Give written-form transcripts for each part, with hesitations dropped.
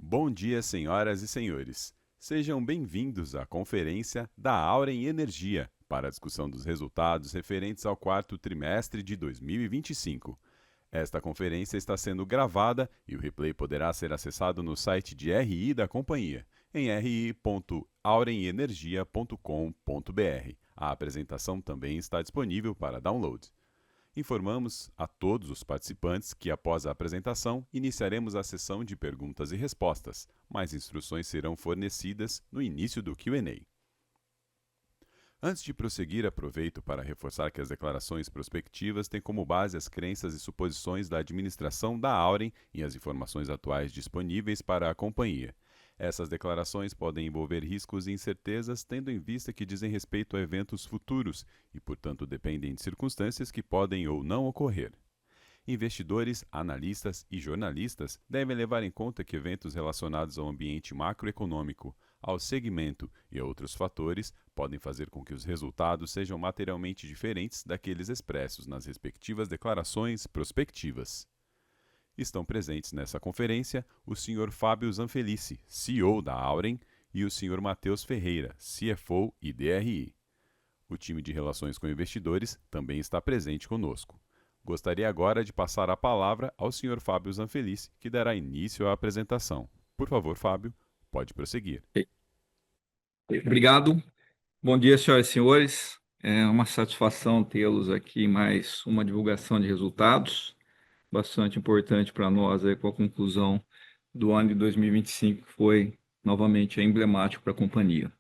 Bom dia, senhoras e senhores. Sejam bem-vindos à conferência da Auren Energia para a discussão dos resultados referentes ao quarto trimestre de 2025. Esta conferência está sendo gravada e o replay poderá ser acessado no site de RI da companhia, em ri.aurenenergia.com.br. A apresentação também está disponível para download. Informamos a todos os participantes que, após a apresentação, iniciaremos a sessão de perguntas e respostas. Mais instruções serão fornecidas no início do Q&A. Antes de prosseguir, aproveito para reforçar que as declarações prospectivas têm como base as crenças e suposições da administração da Auren e as informações atuais disponíveis para a companhia. Essas declarações podem envolver riscos e incertezas, tendo em vista que dizem respeito a eventos futuros e, portanto, dependem de circunstâncias que podem ou não ocorrer. Investidores, analistas e jornalistas devem levar em conta que eventos relacionados ao ambiente macroeconômico, ao segmento e a outros fatores podem fazer com que os resultados sejam materialmente diferentes daqueles expressos nas respectivas declarações prospectivas. Estão presentes nessa conferência o Sr. Fábio Zanfelice, CEO da Auren, e o Sr. Matheus Ferreira, CFO e DRI. O time de relações com investidores também está presente conosco. Gostaria agora de passar a palavra ao Sr. Fábio Zanfelice, que dará início à apresentação. Por favor, Fábio, pode prosseguir. Obrigado. Bom dia, senhoras e senhores. É uma satisfação tê-los aqui em mais uma divulgação de resultados, bastante importante para nós aí, com a conclusão do ano de 2025, que foi novamente emblemático para a companhia.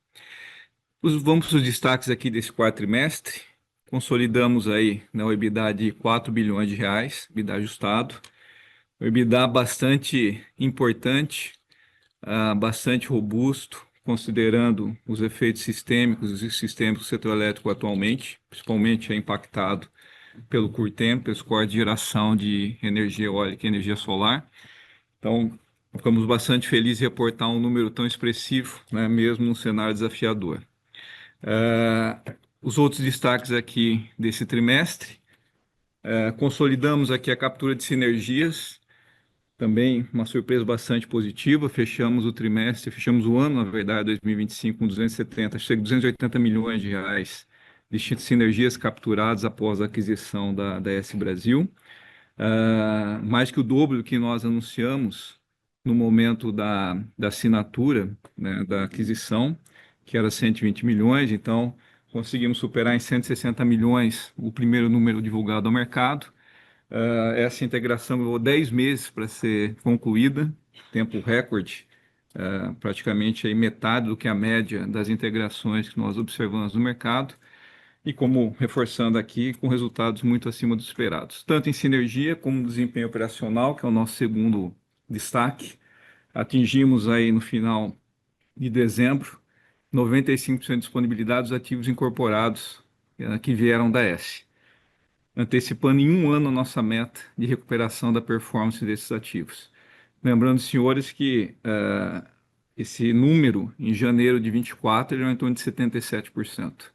Vamos para os destaques aqui desse quarto trimestre. Consolidamos aí, né, o EBITDA de 4 bilhões de reais, EBITDA ajustado. O EBITDA bastante importante, bastante robusto, considerando os efeitos sistêmicos e sistêmicos do setor elétrico atualmente, principalmente é impactado pelo CURTEM, pelos cortes de geração de energia eólica e energia solar. Então, ficamos bastante felizes em reportar um número tão expressivo, né, mesmo num cenário desafiador. Os outros destaques aqui desse trimestre, consolidamos aqui a captura de sinergias, também uma surpresa bastante positiva. Fechamos o trimestre, fechamos o ano, na verdade, 2025, com 280 milhões de reais de sinergias capturadas após a aquisição da S Brasil. Mais que o dobro do que nós anunciamos no momento da assinatura, né, da aquisição, que era 120 milhões. Então, conseguimos superar em 160 milhões o primeiro número divulgado ao mercado. Essa integração levou 10 meses para ser concluída, tempo recorde, praticamente aí metade do que a média das integrações que nós observamos no mercado, e como reforçando aqui, com resultados muito acima dos esperados, tanto em sinergia como no desempenho operacional, que é o nosso segundo destaque. Atingimos aí no final de dezembro 95% de disponibilidade dos ativos incorporados que vieram da S, antecipando em um ano a nossa meta de recuperação da performance desses ativos. Lembrando, senhores, que esse número, em janeiro de 24, ele é em torno de 77%.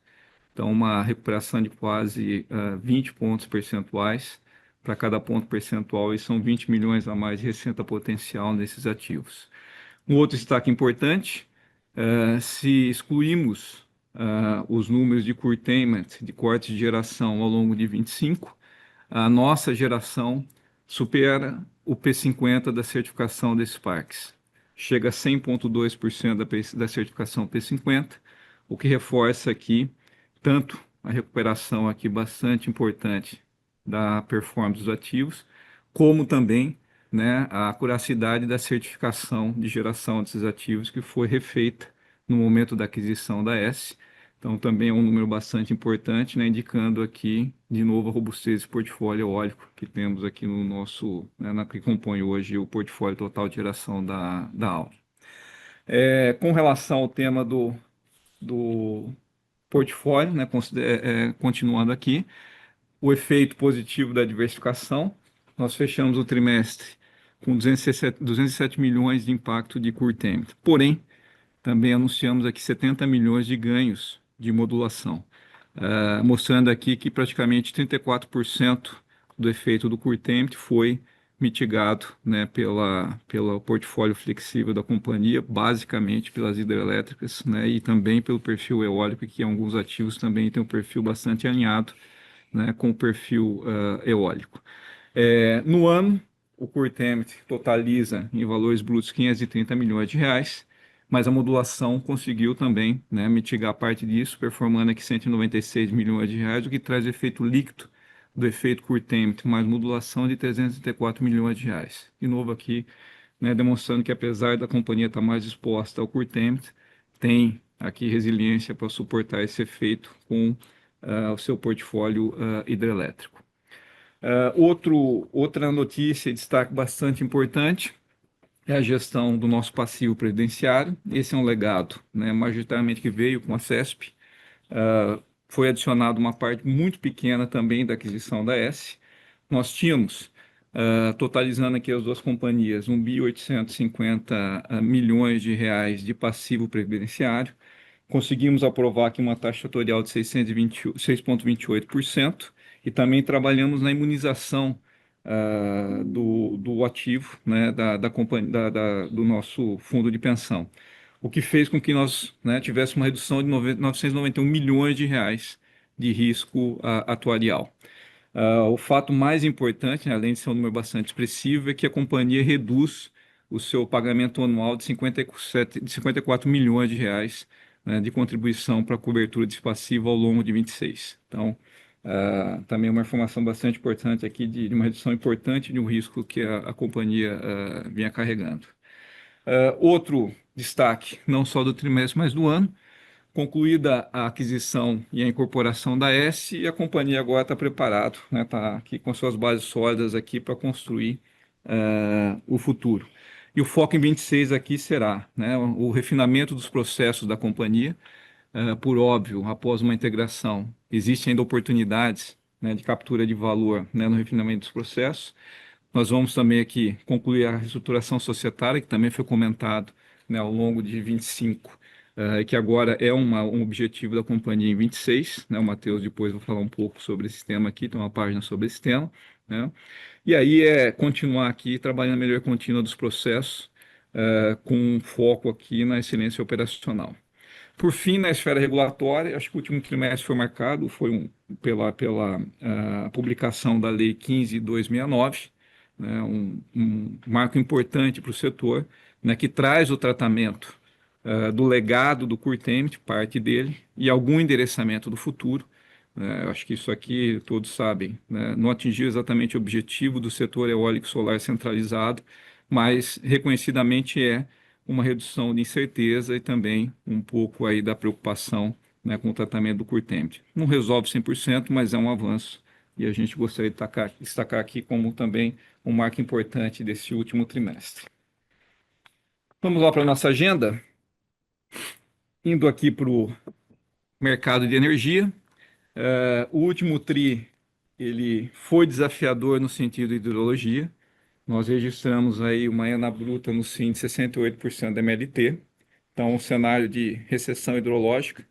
Então, uma recuperação de quase 20 pontos percentuais. Para cada ponto percentual, e são 20 milhões a mais de receita potencial nesses ativos. Um outro destaque importante, se excluímos os números de curtailment, de corte de geração ao longo de 25, a nossa geração supera o P50 da certificação desses parques. Chega a 100,2% da certificação P50, o que reforça aqui tanto a recuperação aqui bastante importante da performance dos ativos, como também, né, a acuracidade da certificação de geração desses ativos que foi refeita no momento da aquisição da S. Então, também é um número bastante importante, né, indicando aqui, de novo, a robustez do portfólio eólico que temos aqui no nosso, né, que compõe hoje o portfólio total de geração da Auren. Com relação ao tema do portfólio, né, continuando aqui, o efeito positivo da diversificação, nós fechamos o trimestre com 207 milhões de impacto de curtailment. Porém, também anunciamos aqui 70 milhões de ganhos de modulação, mostrando aqui que praticamente 34% do efeito do curtailment foi mitigado, né, pelo portfólio flexível da companhia, basicamente pelas hidrelétricas, né, e também pelo perfil eólico, que alguns ativos também têm um perfil bastante alinhado, né, com o perfil eólico. No ano, o Curtemp totaliza em valores brutos 530 milhões de reais, mas a modulação conseguiu também, né, mitigar parte disso, performando aqui 196 milhões de reais, o que traz efeito líquido do efeito Curtemp, mais modulação de 334 milhões de reais. De novo aqui, né, demonstrando que apesar da companhia estar mais exposta ao Curtemp, tem aqui resiliência para suportar esse efeito com o seu portfólio hidrelétrico. Outra notícia, destaque bastante importante, é a gestão do nosso passivo previdenciário. Esse é um legado, né, majoritariamente que veio com a CESP. Foi adicionado uma parte muito pequena também da aquisição da S. Nós tínhamos, totalizando aqui as duas companhias, 1.850 milhões de reais de passivo previdenciário. Conseguimos aprovar aqui uma taxa tutorial de 6,28% e também trabalhamos na imunização do ativo, né, da companhia, do nosso fundo de pensão, o que fez com que nós, né, tivéssemos uma redução de 991 milhões de reais de risco atuarial. O fato mais importante, né, além de ser um número bastante expressivo, é que a companhia reduz o seu pagamento anual de 54 milhões de reais, né, de contribuição para a cobertura desse passivo ao longo de 26. Então, também uma informação bastante importante aqui de uma redução importante de um risco que a companhia vinha carregando. Outro destaque, não só do trimestre, mas do ano, concluída a aquisição e a incorporação da S, e a companhia agora está preparada, né, está aqui com suas bases sólidas aqui para construir o futuro. E o foco em 26 aqui será, né, o refinamento dos processos da companhia. Por óbvio, após uma integração, existem ainda oportunidades, né, de captura de valor, né, no refinamento dos processos. Nós vamos também aqui concluir a reestruturação societária, que também foi comentado, né, ao longo de 25, que agora é um objetivo da companhia em 26, né? O Matheus depois vai falar um pouco sobre esse tema aqui, tem uma página sobre esse tema, né? E aí continuar aqui trabalhando a melhoria contínua dos processos, com foco aqui na excelência operacional. Por fim, na esfera regulatória, acho que o último trimestre foi marcado pela publicação da Lei 15.269, né, um marco importante para o setor, né, que traz o tratamento do legado do Curtemp, parte dele, e algum endereçamento do futuro. Eu acho que isso aqui todos sabem, né, não atingiu exatamente o objetivo do setor eólico solar centralizado, mas reconhecidamente uma redução de incerteza e também um pouco aí da preocupação, né, com o tratamento do Curtemp. Não resolve 100%, mas é um avanço e a gente gostaria de destacar aqui como também um marco importante desse último trimestre. Vamos lá para a nossa agenda. Indo aqui para o mercado de energia. O último TRI ele foi desafiador no sentido de hidrologia. Nós registramos aí uma ENA bruta no SIM de 68% da MLT. Então, um cenário de recessão hidrológica.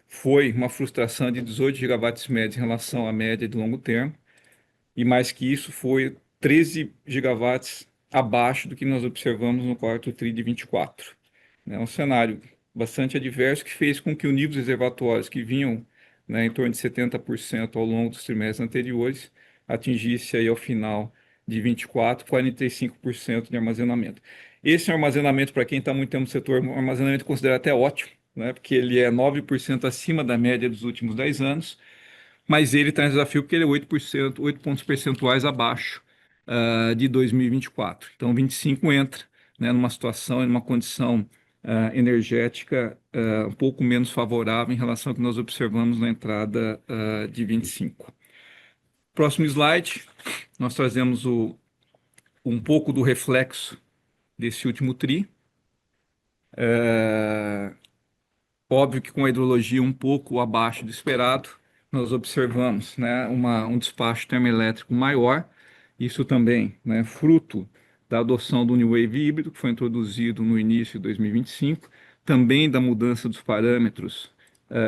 Foi uma frustração de 18 gigawatts médios em relação à média de longo termo. E mais que isso, foi 13 gigawatts abaixo do que nós observamos no quarto TRI de 24. É um cenário bastante adverso que fez com que o nível dos reservatórios que vinham, né, em torno de 70% ao longo dos trimestres anteriores atingisse aí ao final de 24, 45% de armazenamento. Esse armazenamento, para quem está muito tempo no setor, é um armazenamento considerado até ótimo, né, porque ele é 9% acima da média dos últimos 10 anos, mas ele está em desafio porque ele é 8%, 8 pontos percentuais abaixo de 2024. Então, 25 entra, né, numa situação, numa condição energética um pouco menos favorável em relação ao que nós observamos na entrada de 25. Próximo slide, nós trazemos um pouco do reflexo desse último TRI. Óbvio que com a hidrologia um pouco abaixo do esperado, nós observamos, né, um despacho termoelétrico maior. Isso também, né, fruto da adoção do New Wave híbrido, que foi introduzido no início de 2025, também da mudança dos parâmetros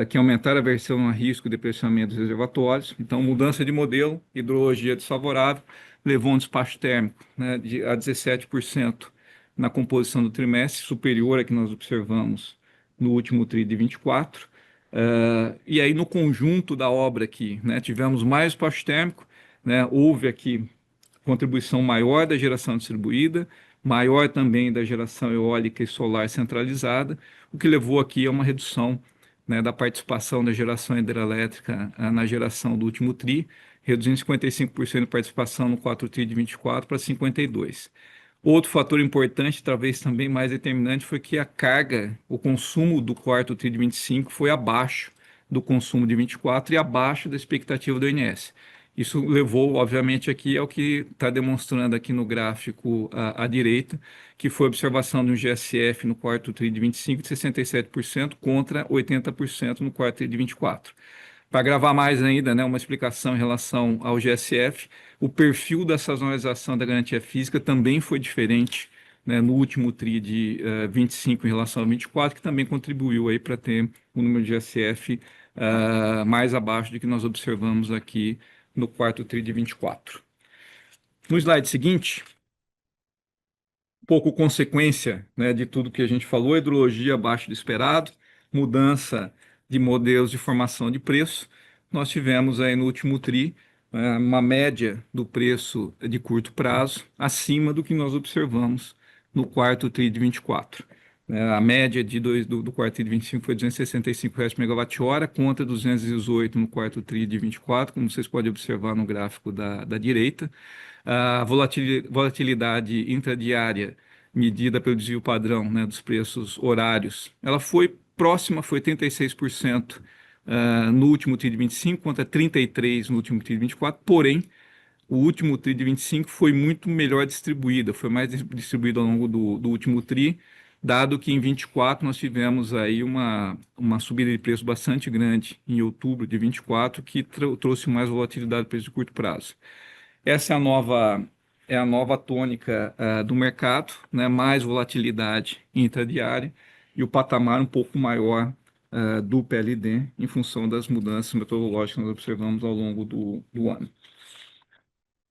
que aumentaram a aversão a risco de pressionamento dos reservatórios. Então, mudança de modelo, hidrologia desfavorável, levou um despacho térmico, né, a 17% na composição do trimestre, superior a que nós observamos no último TRI de 24. E aí, no conjunto da obra aqui, né, tivemos mais despacho térmico, né, houve aqui contribuição maior da geração distribuída, maior também da geração eólica e solar centralizada, o que levou aqui a uma redução, né, da participação da geração hidrelétrica na geração do último TRI, reduzindo 55% de participação no 4 TRI de 24 para 52%. Outro fator importante, talvez também mais determinante, foi que a carga, o consumo do quarto TRI de 25 foi abaixo do consumo de 24 e abaixo da expectativa do ONS. Isso levou, obviamente, aqui ao que está demonstrando aqui no gráfico à direita, que foi a observação de um GSF no quarto TRI de 25 de 67% contra 80% no quarto TRI de 24. Para gravar mais ainda, né, uma explicação em relação ao GSF, o perfil da sazonalização da garantia física também foi diferente, né, no último TRI de 25 em relação ao 24, que também contribuiu aí para ter um número de GSF mais abaixo do que nós observamos aqui no quarto TRI de 24. No slide seguinte, um pouco consequência, né, de tudo que a gente falou, hidrologia abaixo do esperado, mudança de modelos de formação de preço. Nós tivemos aí no último TRI uma média do preço de curto prazo acima do que nós observamos no quarto TRI de 24. A média do quarto TRI de 25 foi R$ 265 por megawatt-hora, contra 218 no quarto TRI de 24, como vocês podem observar no gráfico da direita. A volatilidade intradiária medida pelo desvio padrão, né, dos preços horários, ela foi próxima, foi 36% no último TRI de 25 contra 33% no último TRI de 24, porém, o último TRI de 25 foi muito melhor distribuída, foi mais distribuída ao longo do último TRI, dado que em 24 nós tivemos aí uma subida de preço bastante grande em outubro de 24, que trouxe mais volatilidade para preço de curto prazo. Essa é a nova tônica do mercado, né? Mais volatilidade intradiária e o patamar um pouco maior do PLD em função das mudanças metodológicas que nós observamos ao longo do ano.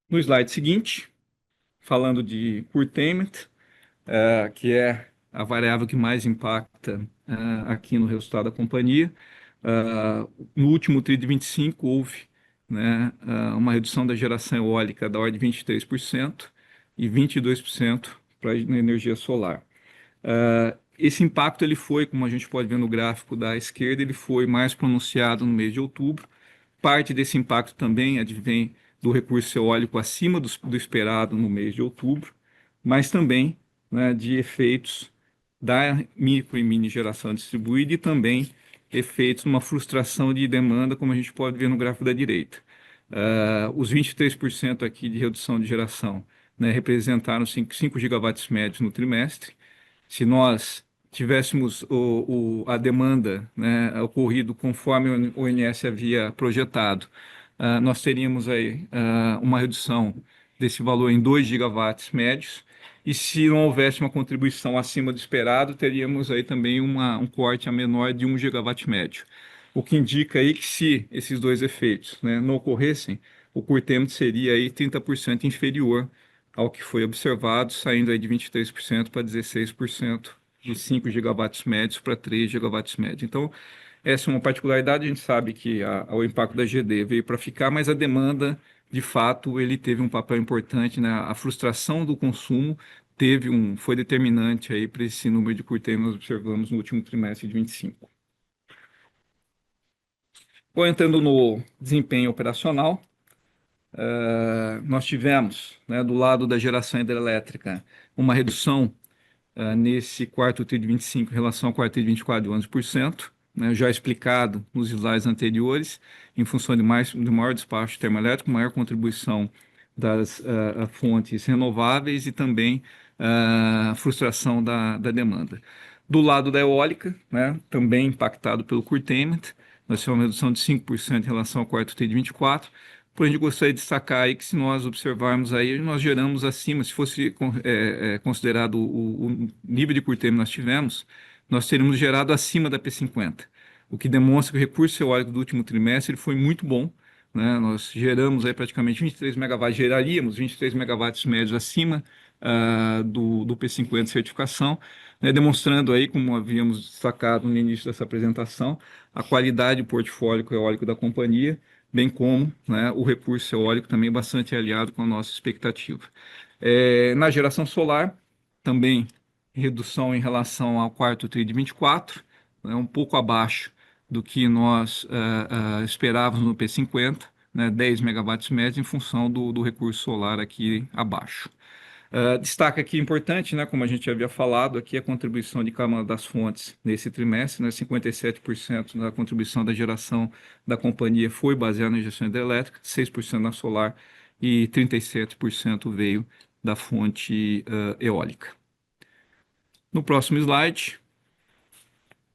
No slide seguinte, falando de curtailment, que é a variável que mais impacta aqui no resultado da companhia. No último TRI de 25 houve, né, uma redução da geração eólica da ordem de 23% e 22% para a energia solar. Esse impacto ele foi, como a gente pode ver no gráfico da esquerda, ele foi mais pronunciado no mês de outubro. Parte desse impacto também advém do recurso eólico acima do esperado no mês de outubro, mas também, né, de efeitos da micro e mini geração distribuída e também efeitos numa frustração de demanda, como a gente pode ver no gráfico da direita. Os 23% aqui de redução de geração, né, representaram 5 gigawatts médios no trimestre. Se nós tivéssemos a demanda, né, ocorrido conforme o ONS havia projetado, nós teríamos aí uma redução desse valor em 2 gigawatts médios, e se não houvesse uma contribuição acima do esperado, teríamos aí também um corte a menor de 1 gigawatt médio. O que indica aí que se esses dois efeitos, né, não ocorressem, o curtailment seria aí 30% inferior ao que foi observado, saindo aí de 23% para 16%, de 5 gigawatts médios para 3 gigawatts médios. Então, essa é uma particularidade. A gente sabe que o impacto da GD veio para ficar, mas a demanda, de fato, ele teve um papel importante, né? A frustração do consumo foi determinante aí para esse número de curtailment que nós observamos no último trimestre de 25. Entrando no desempenho operacional, nós tivemos, né, do lado da geração hidrelétrica, uma redução nesse quarto TRI de 25 em relação ao quarto TRI de 24 de 11%, né, já explicado nos slides anteriores, em função de maior despacho termoelétrico, maior contribuição das fontes renováveis e também frustração da demanda. Do lado da eólica, né, também impactado pelo curtailment, nós tivemos uma redução de 5% em relação ao quarto TRI de 24, porém, a gente gostaria de destacar aí que, se nós observarmos aí, nós geramos acima, se fosse considerado o nível de curtailment que nós tivemos, nós teríamos gerado acima da P50, o que demonstra que o recurso eólico do último trimestre ele foi muito bom, né? Nós geramos aí praticamente 23 megawatts, geraríamos 23 megawatts médios acima do P50 certificação, né? Demonstrando aí, como havíamos destacado no início dessa apresentação, a qualidade do portfólio eólico da companhia, bem como, né, o recurso eólico também bastante aliado com a nossa expectativa. Na geração solar, também redução em relação ao quarto TRI de 24, né, um pouco abaixo do que nós esperávamos no P50, né, 10 megawatts médios em função do recurso solar aqui abaixo. Destaque aqui importante, né, como a gente havia falado, aqui a contribuição de cada uma das fontes nesse trimestre, né, 57% da contribuição da geração da companhia foi baseada na geração hidrelétrica, 6% na solar e 37% veio da fonte eólica. No próximo slide,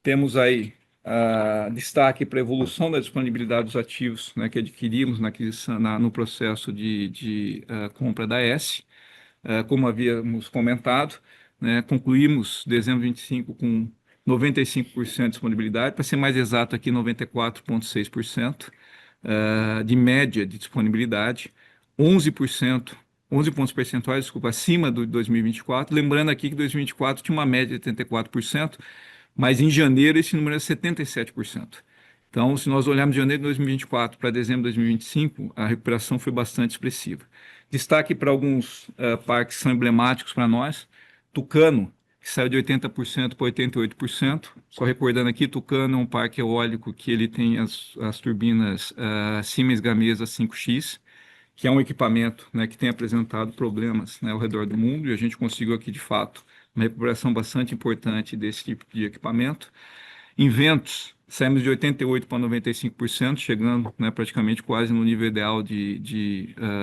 temos aí destaque para a evolução da disponibilidade dos ativos, né, que adquirimos no processo de compra da ESSE. Como havíamos comentado, né, concluímos dezembro de 25 com 95% de disponibilidade, para ser mais exato aqui, 94,6% de média de disponibilidade, 11%, 11 pontos percentuais, desculpa, acima do 2024. Lembrando aqui que 2024 tinha uma média de 84%, mas em janeiro esse número é 77%. Então, se nós olharmos de janeiro de 2024 para dezembro de 2025, a recuperação foi bastante expressiva. Destaque para alguns parques que são emblemáticos para nós. Tucano, que saiu de 80% para 88%. Só recordando aqui, Tucano é um parque eólico que ele tem as turbinas Siemens Gamesa 5X, que é um equipamento, né, que tem apresentado problemas, né, ao redor do mundo, e a gente conseguiu aqui, de fato, uma recuperação bastante importante desse tipo de equipamento. Em ventos, saímos de 88% para 95%, chegando, né, praticamente quase no nível ideal de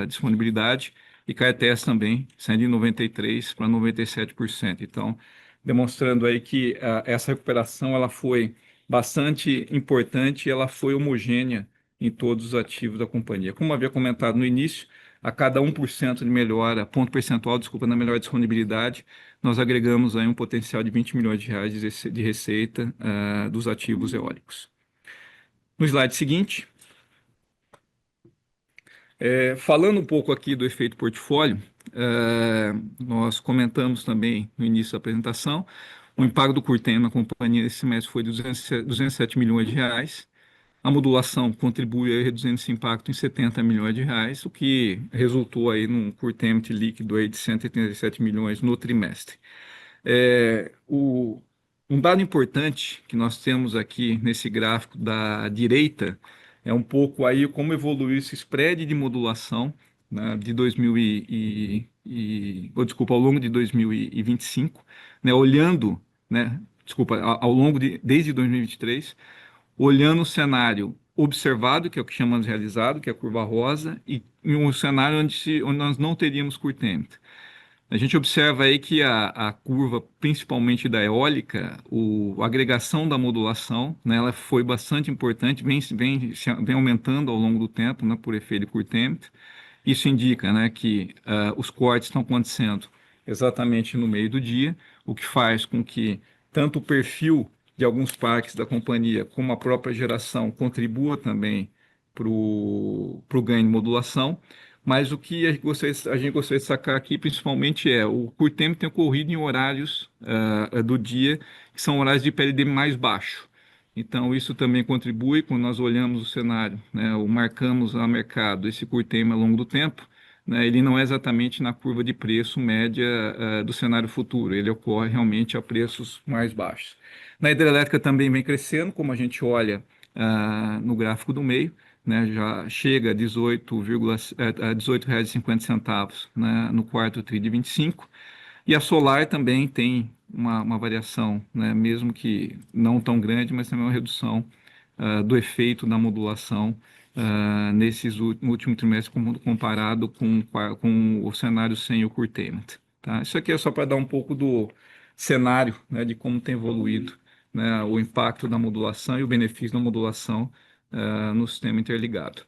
disponibilidade. E Caetés também, saindo de 93% para 97%. Então, demonstrando aí que essa recuperação ela foi bastante importante e ela foi homogênea em todos os ativos da companhia. Como havia comentado no início, a cada 1% de melhora, ponto percentual, desculpa, na melhor disponibilidade, nós agregamos aí um potencial de 20 milhões de reais de receita dos ativos eólicos. No slide seguinte, falando um pouco aqui do efeito portfólio, nós comentamos também no início da apresentação, o impacto do curtailment na companhia esse semestre foi de 207 milhões de reais. A modulação contribui reduzindo esse impacto em 70 milhões de reais, o que resultou aí num curtailment líquido aí de 187 milhões no trimestre. Um dado importante que nós temos aqui nesse gráfico da direita é um pouco aí como evoluiu esse spread de modulação, né, de 2000 desculpa, ao longo de 2025, né, olhando, né, desculpa, ao longo desde 2023, olhando o cenário observado, que é o que chamamos de realizado, que é a curva rosa, e um cenário onde nós não teríamos curtailment. A gente observa aí que a curva, principalmente da eólica, a agregação da modulação, né, ela foi bastante importante, vem aumentando ao longo do tempo, né, por efeito de curtailment. Isso indica, né, que os cortes estão acontecendo exatamente no meio do dia, o que faz com que tanto o perfil de alguns parques da companhia como a própria geração contribua também para o ganho de modulação. Mas o que a gente gostaria de sacar aqui, principalmente, o curtailment tem ocorrido em horários do dia, que são horários de PLD mais baixo. Então, isso também contribui, quando nós olhamos o cenário, né, ou marcamos a mercado esse curtailment ao longo do tempo, né, ele não é exatamente na curva de preço média do cenário futuro, ele ocorre realmente a preços mais baixos. Na hidrelétrica também vem crescendo, como a gente olha no gráfico do meio, né, já chega a R$18,50, né, no quarto TRI de 25, e a solar também tem uma variação, né, mesmo que não tão grande, mas também uma redução do efeito da modulação no último trimestre comparado com o cenário sem o curtailment. Tá? Isso aqui é só para dar um pouco do cenário, né, de como tem evoluído, né, o impacto da modulação e o benefício da modulação no sistema interligado.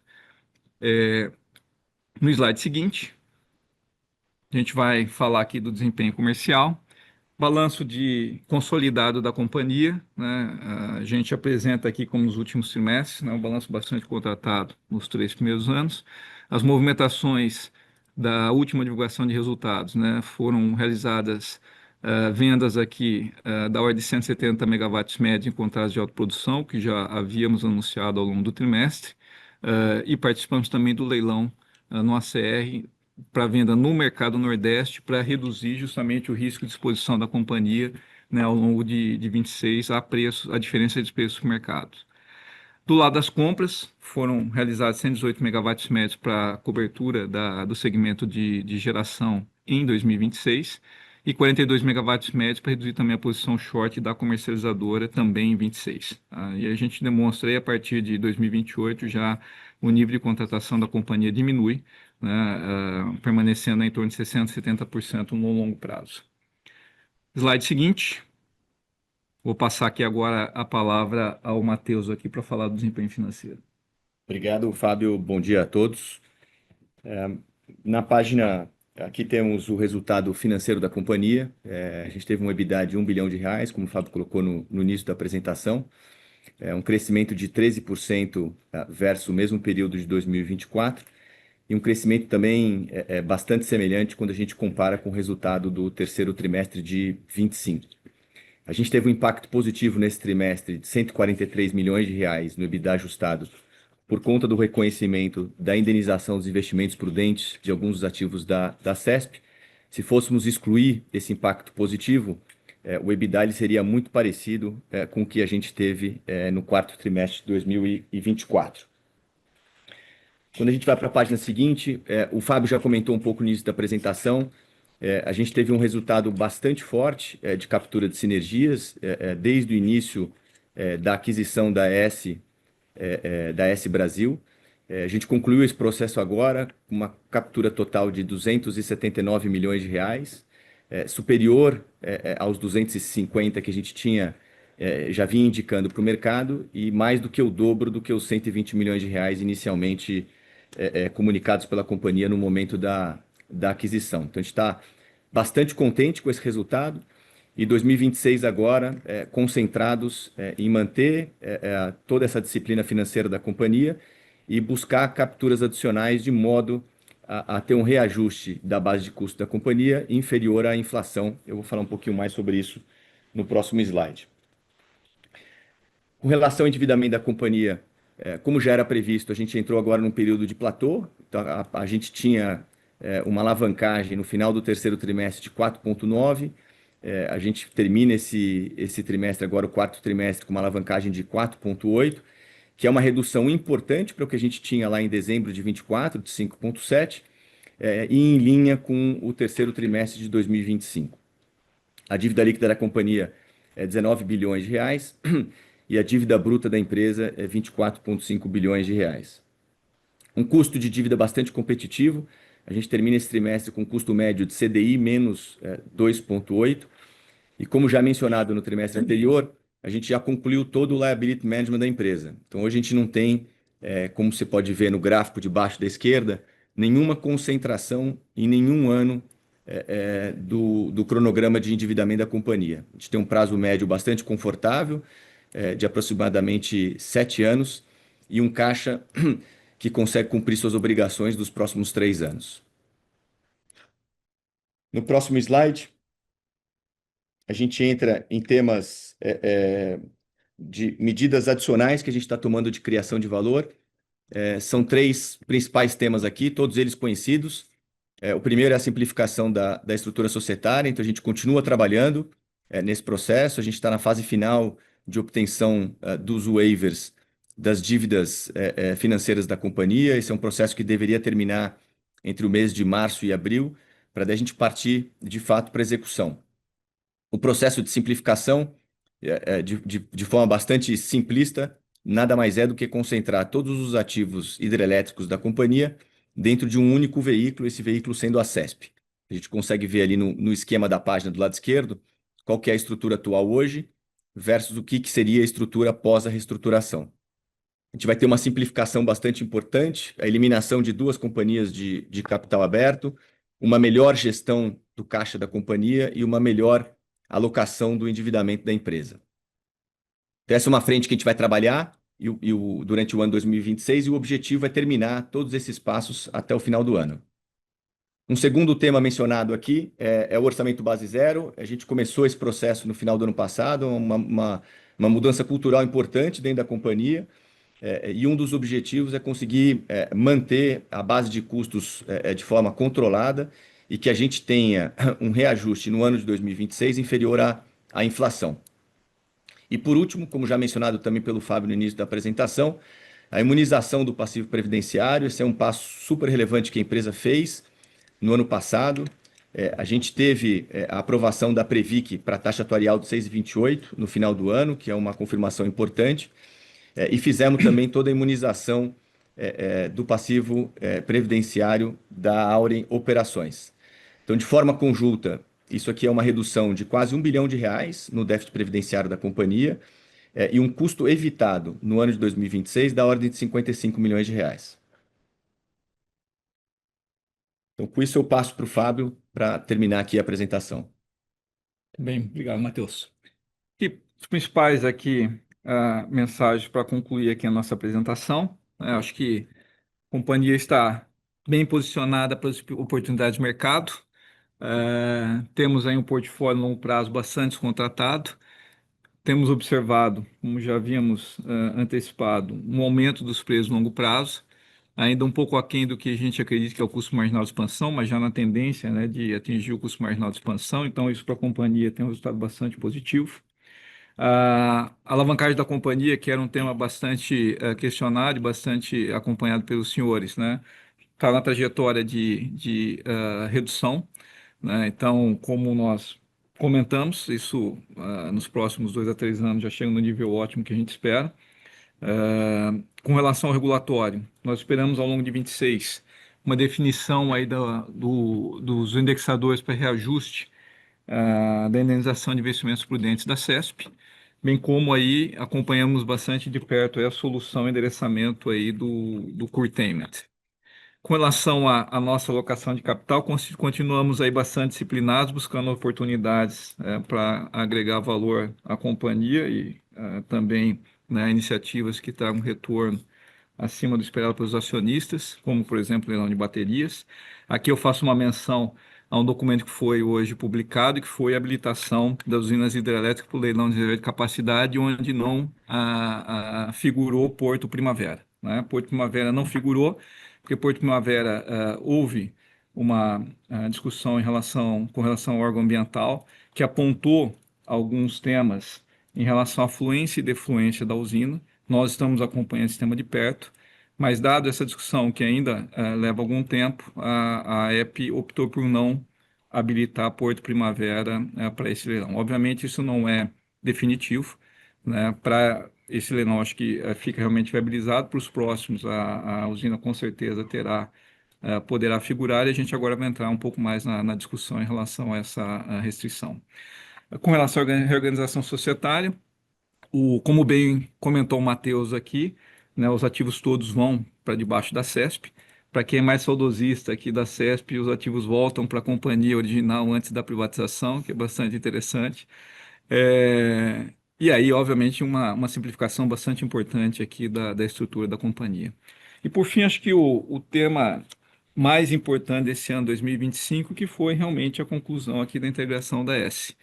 No slide seguinte, a gente vai falar aqui do desempenho comercial. balanço consolidado da companhia, né? A gente apresenta aqui, como nos últimos trimestres, né, um balanço bastante contratado nos 3 primeiros anos. As movimentações da última divulgação de resultados, né, foram realizadas vendas aqui da ordem de 170 megawatts média em contratos de autoprodução, que já havíamos anunciado ao longo do trimestre, e participamos também do leilão no ACR para venda no mercado Nordeste, para reduzir justamente o risco de exposição da companhia, né, ao longo de 26 a diferença de preços do mercado. Do lado das compras, foram realizados 118 megawatts médios para cobertura do segmento de geração em 2026 e 42 megawatts médios para reduzir também a posição short da comercializadora também em 26. E a gente demonstra aí, a partir de 2028 já o nível de contratação da companhia diminui, né, permanecendo em torno de 60% a 70% no longo prazo. Slide seguinte. Vou passar aqui agora a palavra ao Matheus aqui para falar do desempenho financeiro. Obrigado, Fábio. Bom dia a todos. Na página, aqui temos o resultado financeiro da companhia. A gente teve um EBITDA de R$ 1 bilhão, como o Fábio colocou no início da apresentação. Um crescimento de 13% versus o mesmo período de 2024. E um crescimento também bastante semelhante quando a gente compara com o resultado do terceiro trimestre de 25. A gente teve um impacto positivo nesse trimestre de R$ 143 milhões no EBITDA ajustado, por conta do reconhecimento da indenização dos investimentos prudentes de alguns dos ativos da CESP. Se fôssemos excluir esse impacto positivo, o EBITDA ele seria muito parecido com o que a gente teve no quarto trimestre de 2024. Quando a gente vai para a página seguinte, o Fábio já comentou um pouco no início da apresentação. A gente teve um resultado bastante forte de captura de sinergias desde o início da aquisição da S Brasil. A gente concluiu esse processo agora com uma captura total de R$ 279 milhões, superior aos 250 que a gente tinha, já vinha indicando para o mercado, e mais do que o dobro do que os R$ 120 milhões inicialmente comunicados pela companhia no momento da aquisição. Então, a gente está bastante contente com esse resultado e 2026 agora concentrados em manter toda essa disciplina financeira da companhia e buscar capturas adicionais de modo a ter um reajuste da base de custo da companhia inferior à inflação. Eu vou falar um pouquinho mais sobre isso no próximo slide. Com relação ao endividamento da companhia, como já era previsto, a gente entrou agora num período de platô. Então, a gente tinha uma alavancagem no final do terceiro trimestre de 4,9. A gente termina esse trimestre agora, o quarto trimestre, com uma alavancagem de 4,8, que é uma redução importante para o que a gente tinha lá em dezembro de 24, de 5,7, e em linha com o terceiro trimestre de 2025. A dívida líquida da companhia é R$ 19 bilhões e a dívida bruta da empresa é R$ 24,5 bilhões. Um custo de dívida bastante competitivo. A gente termina esse trimestre com um custo médio de CDI menos 2,8. E como já mencionado no trimestre anterior, a gente já concluiu todo o liability management da empresa. Então, hoje a gente não tem, como você pode ver no gráfico de baixo da esquerda, nenhuma concentração em nenhum ano do cronograma de endividamento da companhia. A gente tem um prazo médio bastante confortável, de aproximadamente 7 anos, e um caixa que consegue cumprir suas obrigações dos próximos 3 anos. No próximo slide, a gente entra em temas de medidas adicionais que a gente está tomando de criação de valor. São 3 principais temas aqui, todos eles conhecidos. O primeiro é a simplificação da estrutura societária, então a gente continua trabalhando nesse processo. A gente está na fase final de obtenção dos waivers das dívidas financeiras da companhia. Esse é um processo que deveria terminar entre o mês de março e abril, para daí a gente partir de fato para a execução. O processo de simplificação, de forma bastante simplista, nada mais é do que concentrar todos os ativos hidrelétricos da companhia dentro de um único veículo, esse veículo sendo a CESP. A gente consegue ver ali no esquema da página do lado esquerdo qual que é a estrutura atual hoje versus o que seria a estrutura após a reestruturação. A gente vai ter uma simplificação bastante importante, a eliminação de 2 companhias de capital aberto, uma melhor gestão do caixa da companhia e uma melhor alocação do endividamento da empresa. Então, essa é uma frente que a gente vai trabalhar durante o ano 2026 e o objetivo é terminar todos esses passos até o final do ano. Um segundo tema mencionado aqui é o Orçamento Base Zero. A gente começou esse processo no final do ano passado, uma mudança cultural importante dentro da companhia, e um dos objetivos é conseguir manter a base de custos de forma controlada e que a gente tenha um reajuste no ano de 2026 inferior à inflação. E por último, como já mencionado também pelo Fábio no início da apresentação, a imunização do passivo previdenciário. Esse é um passo super relevante que a empresa fez no ano passado. A gente teve a aprovação da Previc para a taxa atuarial de 6,28 no final do ano, que é uma confirmação importante, e fizemos também toda a imunização do passivo previdenciário da Auren Operações. Então, de forma conjunta, isso aqui é uma redução de quase R$ 1 bilhão no déficit previdenciário da companhia, e um custo evitado no ano de 2026 da ordem de R$ 55 milhões. Então, com isso eu passo para o Fábio para terminar aqui a apresentação. Bem, obrigado, Matheus. E os principais aqui mensagens para concluir aqui a nossa apresentação. Acho que a companhia está bem posicionada para as oportunidades de mercado. Temos aí um portfólio a longo prazo bastante contratado. Temos observado, como já havíamos antecipado, um aumento dos preços a longo prazo, ainda um pouco aquém do que a gente acredita que é o custo marginal de expansão, mas já na tendência, né, de atingir o custo marginal de expansão. Então, isso para a companhia tem um resultado bastante positivo. A alavancagem da companhia, que era um tema bastante questionado e bastante acompanhado pelos senhores, né, está na trajetória de redução, né? Então, como nós comentamos, isso nos próximos 2 a 3 anos já chega no nível ótimo que a gente espera. Com relação ao regulatório, nós esperamos ao longo de 26 uma definição aí dos indexadores para reajuste da indenização de investimentos prudentes da CESP, bem como aí acompanhamos bastante de perto aí a solução e endereçamento aí do curtailment. Com relação à nossa alocação de capital, continuamos aí bastante disciplinados, buscando oportunidades para agregar valor à companhia e também, né, iniciativas que tragam retorno acima do esperado pelos acionistas, como, por exemplo, leilão de baterias. Aqui eu faço uma menção a um documento que foi hoje publicado, que foi a habilitação das usinas hidrelétricas para o leilão de capacidade, onde não figurou Porto Primavera, né? Porto Primavera não figurou, porque Porto Primavera houve uma discussão com relação ao órgão ambiental, que apontou alguns temas em relação à fluência e defluência da usina. Nós estamos acompanhando esse tema de perto, mas dado essa discussão que ainda leva algum tempo, a EP optou por não habilitar Porto Primavera para esse leilão. Obviamente, isso não é definitivo, né? Para esse leilão, acho que fica realmente viabilizado. Para os próximos, a usina com certeza poderá figurar, e a gente agora vai entrar um pouco mais na discussão em relação a essa restrição. Com relação à reorganização societária, como bem comentou o Matheus aqui, né, os ativos todos vão para debaixo da CESP. Para quem é mais saudosista aqui da CESP, os ativos voltam para a companhia original antes da privatização, que é bastante interessante. E aí, obviamente, uma simplificação bastante importante aqui da estrutura da companhia. E, por fim, acho que o tema mais importante desse ano 2025, que foi realmente a conclusão aqui da integração da S.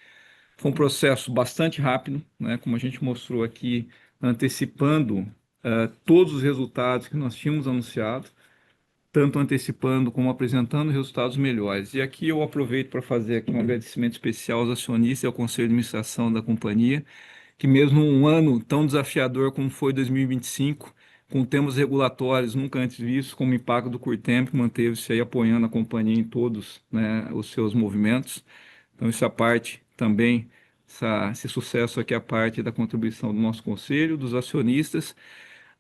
Foi um processo bastante rápido, né, como a gente mostrou aqui, antecipando todos os resultados que nós tínhamos anunciado, tanto antecipando como apresentando resultados melhores. E aqui eu aproveito para fazer aqui um agradecimento especial aos acionistas e ao Conselho de Administração da companhia, que mesmo um ano tão desafiador como foi 2025, com temas regulatórios nunca antes vistos, como o impacto do Curtemp, manteve-se aí apoiando a companhia em todos, né, os seus movimentos. Então, essa parte também, esse sucesso aqui é a parte da contribuição do nosso conselho, dos acionistas,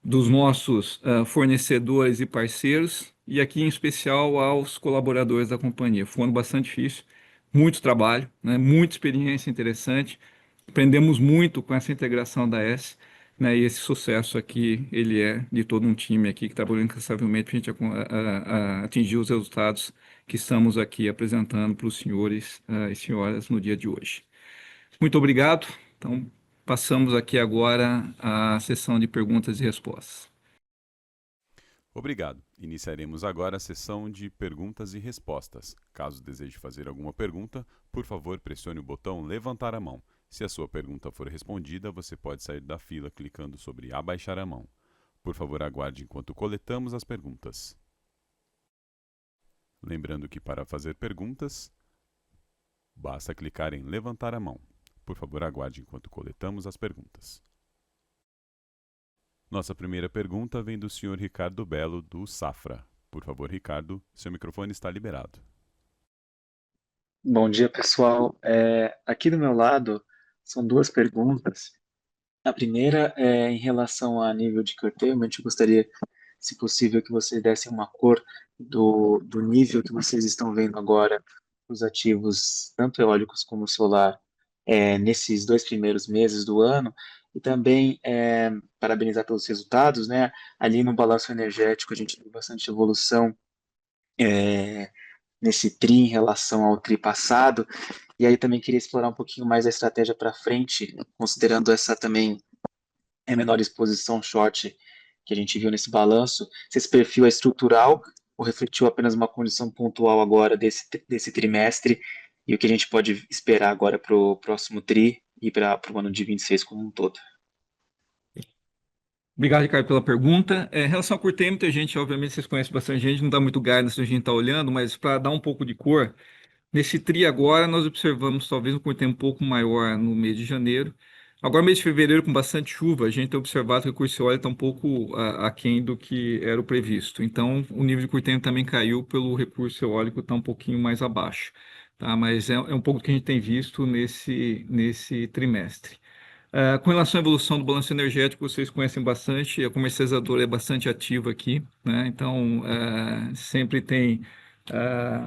dos nossos fornecedores e parceiros, e aqui em especial aos colaboradores da companhia. Foi um ano bastante difícil, muito trabalho, né, muita experiência interessante, aprendemos muito com essa integração da S, né, e esse sucesso aqui, ele é de todo um time aqui que trabalhou incansavelmente para a gente atingir os resultados que estamos aqui apresentando para os senhores e senhoras no dia de hoje. Muito obrigado. Então, passamos aqui agora à sessão de perguntas e respostas. Obrigado. Iniciaremos agora a sessão de perguntas e respostas. Caso deseje fazer alguma pergunta, por favor, pressione o botão levantar a mão. Se a sua pergunta for respondida, você pode sair da fila clicando sobre abaixar a mão. Por favor, aguarde enquanto coletamos as perguntas. Lembrando que para fazer perguntas, basta clicar em levantar a mão. Por favor, aguarde enquanto coletamos as perguntas. Nossa primeira pergunta vem do senhor Ricardo Belo, do Safra. Por favor, Ricardo, seu microfone está liberado. Bom dia, pessoal. Aqui do meu lado são duas perguntas. A primeira é em relação a nível de curtailment. Eu gostaria, se possível, que vocês dessem uma cor do nível que vocês estão vendo agora os ativos, tanto eólicos como solar, nesses 2 primeiros meses do ano. E também parabenizar pelos resultados, né? Ali no balanço energético a gente viu bastante evolução nesse TRI em relação ao TRI passado. E aí também queria explorar um pouquinho mais a estratégia para frente, considerando essa também menor exposição short que a gente viu nesse balanço. Se esse perfil é estrutural ou refletiu apenas uma condição pontual agora desse trimestre, e o que a gente pode esperar agora para o próximo TRI e para o ano de 26 como um todo. Obrigado, Ricardo, pela pergunta. Em relação ao curtailment, a gente, obviamente, vocês conhecem bastante gente, não dá muito guidance se a gente está olhando, mas para dar um pouco de cor, nesse TRI agora, nós observamos talvez um curtailment um pouco maior no mês de janeiro. Agora, mês de fevereiro, com bastante chuva, a gente tem observado que o curso óleo está um pouco aquém do que era o previsto. Então, o nível de curtailment também caiu pelo recurso eólico estar um pouquinho mais abaixo. Tá? Mas é um pouco do que a gente tem visto nesse trimestre. Com relação à evolução do balanço energético, vocês conhecem bastante, a comercializadora é bastante ativa aqui, né? Então, sempre tem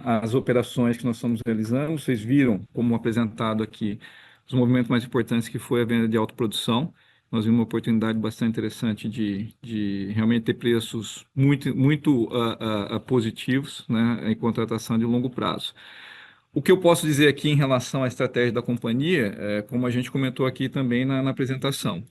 as operações que nós estamos realizando. Vocês viram, como apresentado aqui, os movimentos mais importantes que foi a venda de autoprodução. Nós vimos uma oportunidade bastante interessante de realmente ter preços muito positivos, né, em contratação de longo prazo. O que eu posso dizer aqui em relação à estratégia da companhia, como a gente comentou aqui também na apresentação.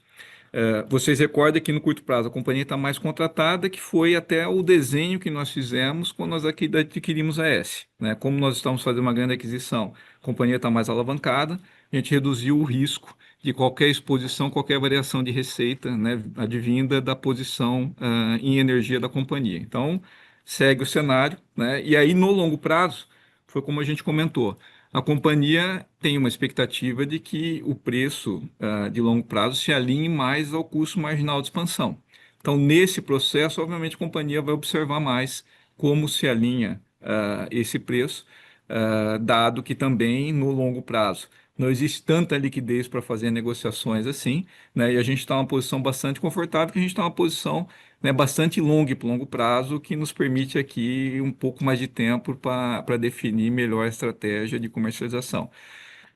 Vocês recordam que no curto prazo a companhia está mais contratada, que foi até o desenho que nós fizemos quando nós aqui adquirimos a S, né? Como nós estamos fazendo uma grande aquisição, a companhia está mais alavancada, a gente reduziu o risco de qualquer exposição, qualquer variação de receita, né, advinda da posição em energia da companhia. Então, segue o cenário, né? E aí, no longo prazo, foi como a gente comentou. A companhia tem uma expectativa de que o preço de longo prazo se alinhe mais ao custo marginal de expansão. Então, nesse processo, obviamente, a companhia vai observar mais como se alinha esse preço, dado que também no longo prazo não existe tanta liquidez para fazer negociações assim, né? E a gente está numa posição bastante confortável, que a gente está numa posição, né, bastante longa e para longo prazo, que nos permite aqui um pouco mais de tempo para definir melhor a estratégia de comercialização.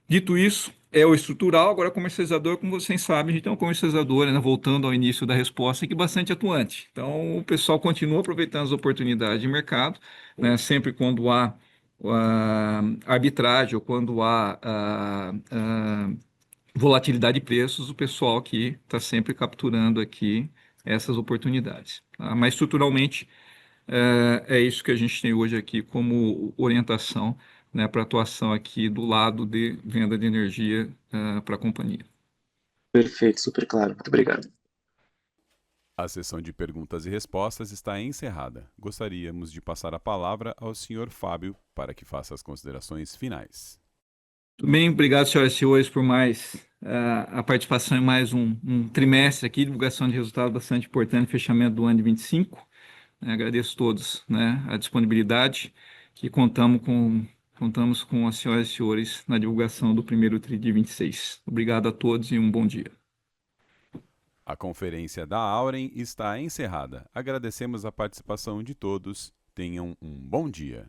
Dito isso, é o estrutural, agora comercializador, como vocês sabem, a gente tem um comercializador, né, voltando ao início da resposta, que é bastante atuante. Então, o pessoal continua aproveitando as oportunidades de mercado, né, sempre quando há arbitragem ou quando há volatilidade de preços, o pessoal aqui está sempre capturando aqui essas oportunidades. Tá? Mas estruturalmente é isso que a gente tem hoje aqui como orientação, né, para atuação aqui do lado de venda de energia para a companhia. Perfeito, super claro. Muito obrigado. A sessão de perguntas e respostas está encerrada. Gostaríamos de passar a palavra ao senhor Fábio para que faça as considerações finais. Tudo bem, obrigado, senhoras e senhores, por mais a participação em mais um trimestre aqui, divulgação de resultados bastante importante, fechamento do ano de 25. Agradeço a todos, né, a disponibilidade que contamos com as senhoras e senhores na divulgação do primeiro TRI de 26. Obrigado a todos e um bom dia. A conferência da Auren está encerrada. Agradecemos a participação de todos. Tenham um bom dia.